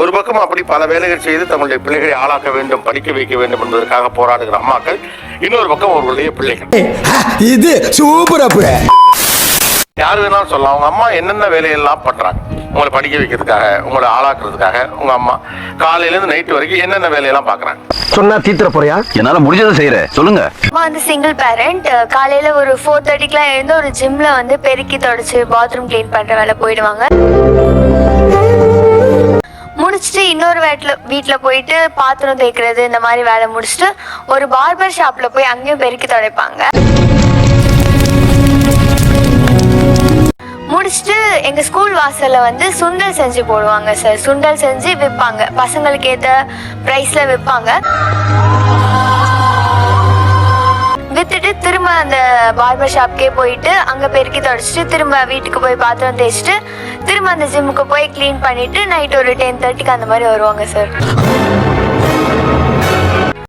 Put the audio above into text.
ஒரு பக்கம் அப்படி பல வேலைகள் செய்து தங்களுடைய பிள்ளைகளை ஆளாக்க வேண்டும், படிக்க வைக்க வேண்டும் என்பதற்காக போராடுகிற அம்மாக்கள், இன்னொரு பக்கம் அவர்களுடைய பிள்ளைகள். இது சூப்பர். யார் வேணாலும் சொல்லலாம், அவங்க அம்மா என்னென்ன வேலையெல்லாம் பண்றாங்க உங்களை படிக்க வைக்கிறதுக்காக, உங்களை ஆளாக்குறதுக்காக. உங்க அம்மா காலையில இருந்து நைட் வரைக்கும் என்னென்ன வேலையெல்லாம் பாக்குறாங்க சொன்னா தீத்துற போறியா? என்னால முடிஞ்சதை செய்யறேன், சொல்லுங்க. அம்மா வந்து சிங்கிள் பேரண்ட். காலையில ஒரு 4:30க்குலாம் எழுந்து ஒரு ஜிம்ல வந்து பெருக்கி தொடச்சு பாத்ரூம் கிளீன் பண்ற வேலை போயிடுவாங்க. முடிச்சுட்டு இன்னொரு வீட்டில் போயிட்டு பாத்திரம் தேய்க்கிறது இந்த மாதிரி வேலை முடிச்சுட்டு ஒரு பார்பர் ஷாப்ல போய் அங்கேயும் பெருக்கி துடைப்பாங்க. முடிச்சுட்டு எங்க ஸ்கூல் வாசல்ல வந்து சுண்டல் செஞ்சு போடுவாங்க சார். சுண்டல் செஞ்சு விற்பாங்க, பசங்களுக்கு ஏற்ற பிரைஸ்ல விற்பாங்க. வித்துட்டு திரும்ப அந்த பார்பர் ஷாப்கே போயிட்டு அங்க பெருக்கி தொடச்சிட்டு திரும்ப வீட்டுக்கு போய் பாத்திரம் தேய்ச்சிட்டு திரும்ப அந்த ஜிம்முக்கு போய் கிளீன் பண்ணிட்டு நைட் ஒரு 10:30க்கு அந்த மாதிரி வருவாங்க சார்.